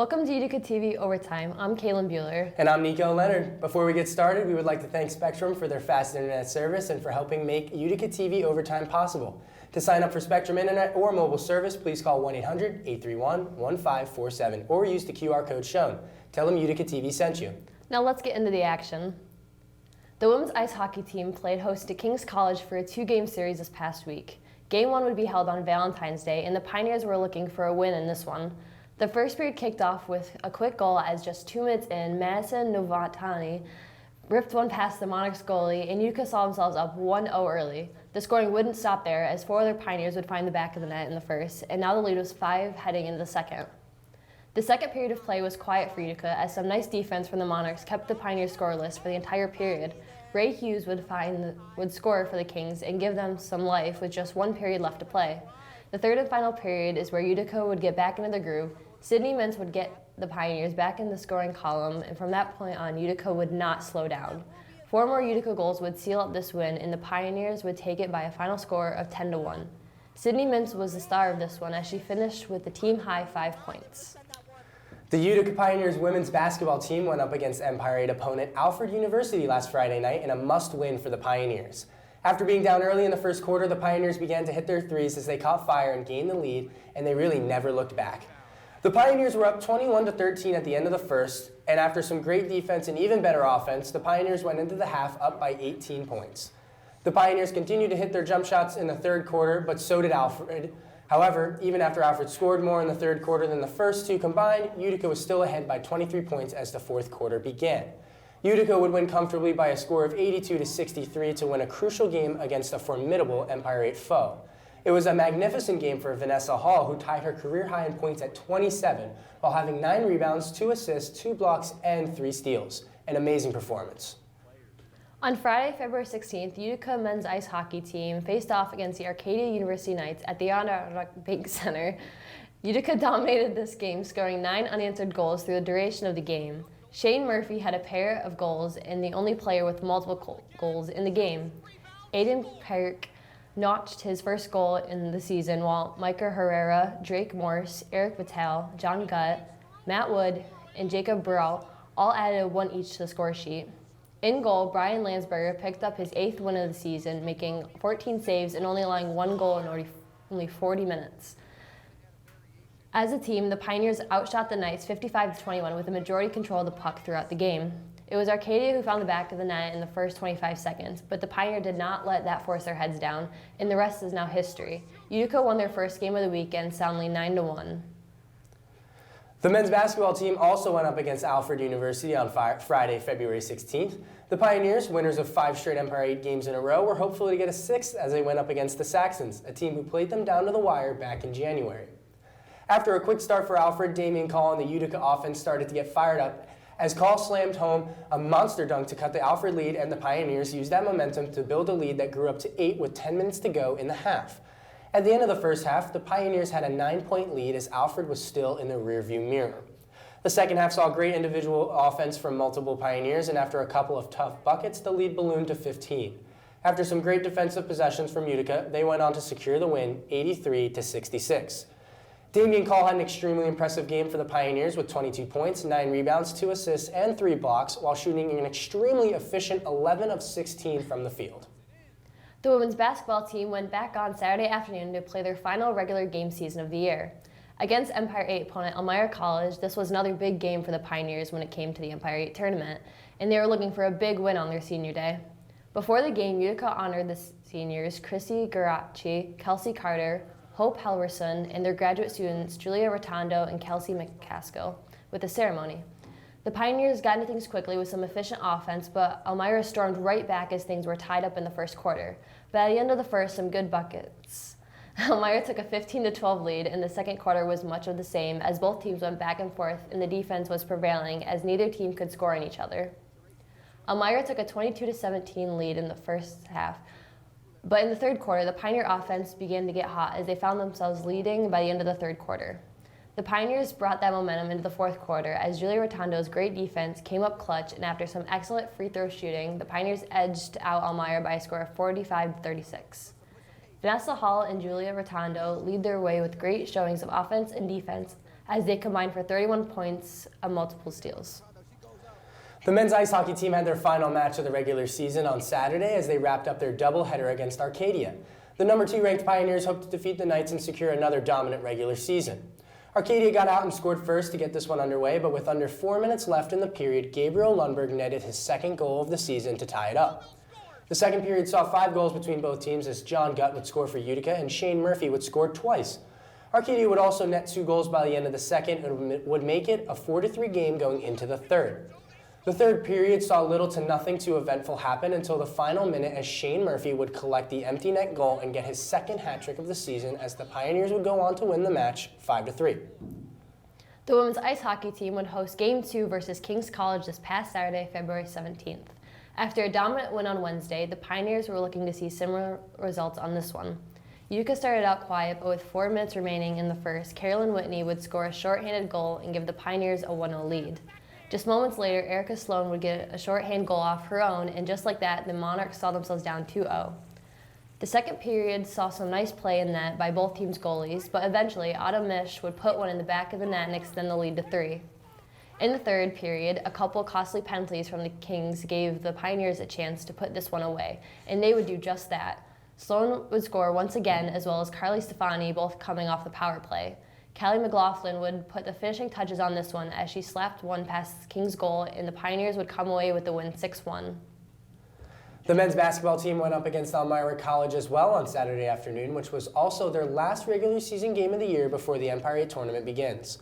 Welcome to Utica TV Overtime. I'm Kaylin Bueller. And I'm Nico Leonard. Before we get started, we would like to thank Spectrum for their fast internet service and for helping make Utica TV Overtime possible. To sign up for Spectrum Internet or mobile service, please call 1-800-831-1547 or use the QR code shown. Tell them Utica TV sent you. Now let's get into the action. The women's ice hockey team played host to King's College for a two-game series this past week. Game 1 would be held on Valentine's Day, and the Pioneers were looking for a win in this one. The first period kicked off with a quick goal as just 2 minutes in, Madison Novatani ripped one past the Monarchs goalie, and Utica saw themselves up 1-0 early. The scoring wouldn't stop there, as 4 other Pioneers would find the back of the net in the first, and now the lead was 5 heading into the second. The second period of play was quiet for Utica, as some nice defense from the Monarchs kept the Pioneers scoreless for the entire period. Ray Hughes would score for the Kings and give them some life with just 1 period left to play. The third and final period is where Utica would get back into the groove. Sydney Mintz would get the Pioneers back in the scoring column, and from that point on, Utica would not slow down. 4 more Utica goals would seal up this win, and the Pioneers would take it by a final score of 10-1. Sydney Mintz was the star of this one, as she finished with the team-high 5 points. The Utica Pioneers women's basketball team went up against Empire 8 opponent Alfred University last Friday night in a must-win for the Pioneers. After being down early in the first quarter, the Pioneers began to hit their threes as they caught fire and gained the lead, and they really never looked back. The Pioneers were up 21-13 at the end of the first, and after some great defense and even better offense, the Pioneers went into the half up by 18 points. The Pioneers continued to hit their jump shots in the third quarter, but so did Alfred. However, even after Alfred scored more in the third quarter than the first two combined, Utica was still ahead by 23 points as the fourth quarter began. Utica would win comfortably by a score of 82-63 to win a crucial game against a formidable Empire 8 foe. It was a magnificent game for Vanessa Hall, who tied her career high in points at 27, while having 9 rebounds, 2 assists, 2 blocks, and 3 steals. An amazing performance. On Friday, February 16th, Utica men's ice hockey team faced off against the Arcadia University Knights at the Adirondack Bank Center. Utica dominated this game, scoring 9 unanswered goals through the duration of the game. Shane Murphy had a pair of goals and the only player with multiple goals in the game. Aiden Park notched his first goal in the season, while Micah Herrera, Drake Morse, Eric Vitale, John Gutt, Matt Wood, and Jacob Burrell all added 1 each to the score sheet. In goal, Brian Landsberger picked up his 8th win of the season, making 14 saves and only allowing 1 goal in only 40 minutes. As a team, the Pioneers outshot the Knights 55-21 with a majority control of the puck throughout the game. It was Arcadia who found the back of the net in the first 25 seconds, but the Pioneers did not let that force their heads down, and the rest is now history. Utica won their first game of the weekend soundly 9-1. The men's basketball team also went up against Alfred University on Friday, February 16th. The Pioneers, winners of 5 straight Empire 8 games in a row, were hopeful to get a 6th as they went up against the Saxons, a team who played them down to the wire back in January. After a quick start for Alfred, Damian Call and the Utica offense started to get fired up as Call slammed home a monster dunk to cut the Alfred lead, and the Pioneers used that momentum to build a lead that grew up to 8 with 10 minutes to go in the half. At the end of the first half, the Pioneers had a 9-point lead as Alfred was still in the rearview mirror. The second half saw great individual offense from multiple Pioneers, and after a couple of tough buckets, the lead ballooned to 15. After some great defensive possessions from Utica, they went on to secure the win, 83-66. Damian Call had an extremely impressive game for the Pioneers with 22 points, 9 rebounds, 2 assists, and 3 blocks, while shooting an extremely efficient 11 of 16 from the field. The women's basketball team went back on Saturday afternoon to play their final regular game season of the year. Against Empire 8 opponent Elmira College, this was another big game for the Pioneers when it came to the Empire 8 tournament, and they were looking for a big win on their senior day. Before the game, Utica honored the seniors Chrissy Garacci, Kelsey Carter, Hope Helverson, and their graduate students Julia Rotondo and Kelsey McCaskill with a ceremony. The Pioneers got into things quickly with some efficient offense, but Elmira stormed right back as things were tied up in the first quarter. But at the end of the first, some good buckets. Elmira took a 15-12 lead, and the second quarter was much of the same as both teams went back and forth and the defense was prevailing as neither team could score on each other. Elmira took a 22-17 lead in the first half, but in the third quarter, the Pioneer offense began to get hot as they found themselves leading by the end of the third quarter. The Pioneers brought that momentum into the fourth quarter as Julia Rotondo's great defense came up clutch, and after some excellent free throw shooting, the Pioneers edged out Elmira by a score of 45-36. Vanessa Hall and Julia Rotondo lead their way with great showings of offense and defense as they combined for 31 points and multiple steals. The men's ice hockey team had their final match of the regular season on Saturday as they wrapped up their doubleheader against Arcadia. The number 2 ranked Pioneers hope to defeat the Knights and secure another dominant regular season. Arcadia got out and scored first to get this one underway, but with under 4 minutes left in the period, Gabriel Lundberg netted his second goal of the season to tie it up. The second period saw 5 goals between both teams as John Gutt would score for Utica and Shane Murphy would score twice. Arcadia would also net 2 goals by the end of the second and would make it a 4-3 game going into the third. The third period saw little to nothing too eventful happen until the final minute as Shane Murphy would collect the empty net goal and get his second hat trick of the season as the Pioneers would go on to win the match 5-3. The women's ice hockey team would host Game 2 versus King's College this past Saturday, February 17th. After a dominant win on Wednesday, the Pioneers were looking to see similar results on this one. Utica started out quiet, but with 4 minutes remaining in the first, Carolyn Whitney would score a shorthanded goal and give the Pioneers a 1-0 lead. Just moments later, Erica Sloan would get a shorthand goal off her own, and just like that, the Monarchs saw themselves down 2-0. The second period saw some nice play in net by both teams' goalies, but eventually Autumn Mish would put one in the back of the net and extend the lead to 3. In the third period, a couple costly penalties from the Kings gave the Pioneers a chance to put this one away, and they would do just that. Sloan would score once again, as well as Carly Stefani, both coming off the power play. Callie McLaughlin would put the finishing touches on this one as she slapped one past King's goal, and the Pioneers would come away with the win 6-1. The men's basketball team went up against Elmira College as well on Saturday afternoon, which was also their last regular season game of the year before the Empire 8 tournament begins.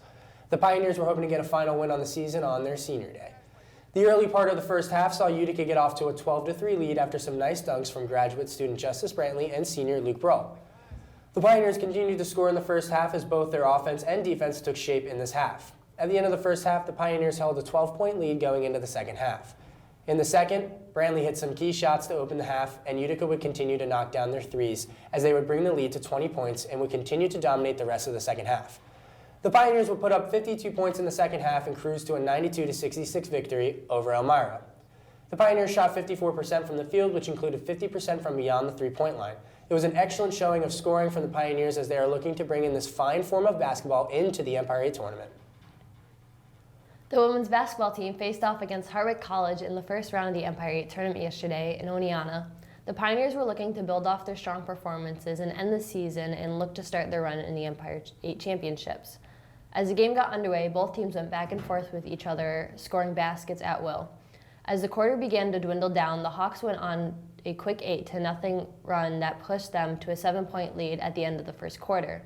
The Pioneers were hoping to get a final win on the season on their senior day. The early part of the first half saw Utica get off to a 12-3 lead after some nice dunks from graduate student Justice Brantley and senior Luke Brawl. The Pioneers continued to score in the first half as both their offense and defense took shape in this half. At the end of the first half, the Pioneers held a 12-point lead going into the second half. In the second, Brantley hit some key shots to open the half, and Utica would continue to knock down their threes as they would bring the lead to 20 points and would continue to dominate the rest of the second half. The Pioneers would put up 52 points in the second half and cruise to a 92-66 victory over Elmira. The Pioneers shot 54% from the field, which included 50% from beyond the three-point line. It was an excellent showing of scoring from the Pioneers as they are looking to bring in this fine form of basketball into the Empire 8 tournament. The women's basketball team faced off against Hartwick College in the first round of the Empire 8 tournament yesterday in Oneonta. The Pioneers were looking to build off their strong performances and end the season and look to start their run in the Empire 8 championships. As the game got underway, both teams went back and forth with each other, scoring baskets at will. As the quarter began to dwindle down, the Hawks went on a quick 8-0 run that pushed them to a 7-point lead at the end of the first quarter.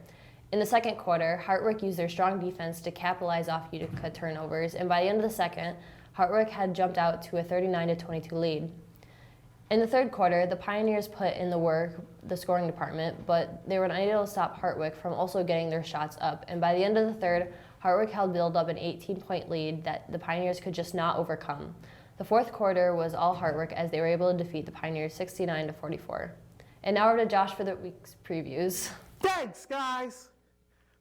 In the second quarter, Hartwick used their strong defense to capitalize off Utica turnovers, and by the end of the second, Hartwick had jumped out to a 39-22 lead. In the third quarter, the Pioneers put in the work, the scoring department, but they were unable to stop Hartwick from also getting their shots up, and by the end of the third, Hartwick helped build up an 18-point lead that the Pioneers could just not overcome. The fourth quarter was all Hartwick as they were able to defeat the Pioneers 69-44. And now over to Josh for the week's previews. Thanks, guys!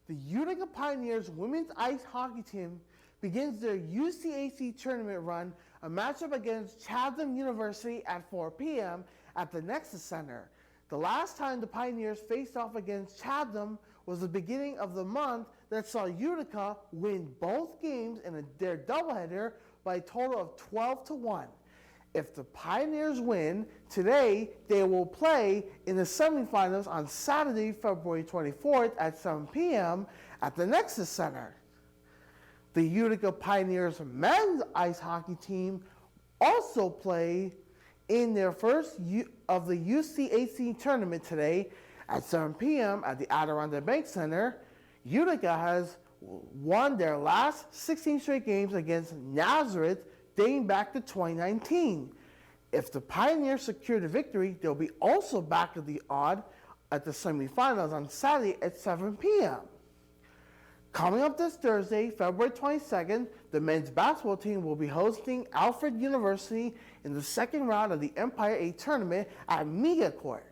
The Utica Pioneers women's ice hockey team begins their UCAC tournament run, a matchup against Chatham University at 4 p.m. at the Nexus Center. The last time the Pioneers faced off against Chatham was the beginning of the month that saw Utica win both games in their doubleheader by a total of 12-1. If the Pioneers win today, they will play in the semifinals on Saturday, February 24th at 7 p.m. at the Nexus Center. The Utica Pioneers men's ice hockey team also play in their first of the UCAC tournament today at 7 p.m. at the Adirondack Bank Center. Utica has won their last 16 straight games against Nazareth dating back to 2019. If the Pioneers secure the victory, they'll be also back at the odd at the semifinals on Saturday at 7 p.m. Coming up this Thursday, February 22nd, the men's basketball team will be hosting Alfred University in the second round of the Empire 8 tournament at Mega Court.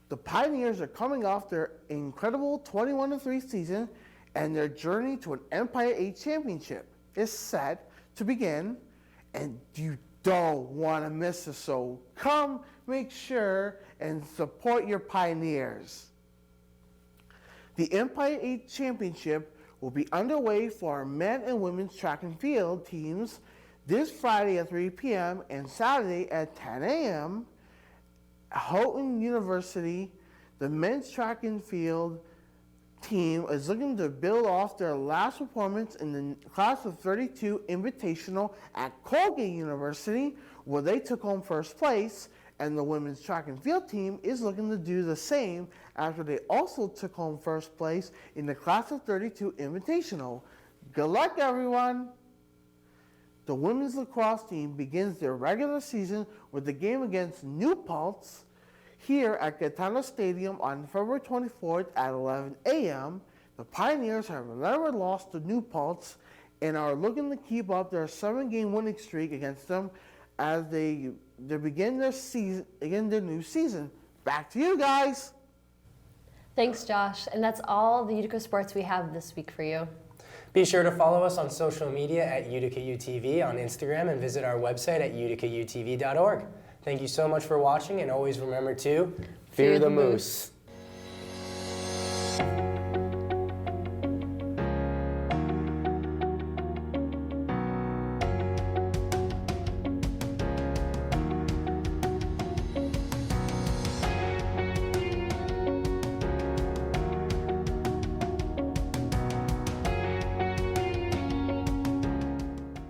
The Pioneers are coming off their incredible 21-3 season, and their journey to an Empire 8 championship is set to begin, and you don't want to miss it, so come make sure and support your Pioneers. The Empire 8 championship will be underway for our men and women's track and field teams this Friday at 3 p.m. and Saturday at 10 a.m. Houghton University, the men's track and field team is looking to build off their last performance in the class of 32 invitational at Colgate University, where they took home first place, and the women's track and field team is looking to do the same after they also took home first place in the class of 32 invitational. Good luck, everyone! The women's lacrosse team begins their regular season with the game against New Paltz here at Gaetano Stadium on February 24th at 11 a.m. The Pioneers have never lost to New Paltz and are looking to keep up their 7-game winning streak against them as they begin their new season. Back to you guys. Thanks, Josh. And that's all the Utica sports we have this week for you. Be sure to follow us on social media at UticaUTV on Instagram and visit our website at uticautv.org. Thank you so much for watching, and always remember to fear the moose.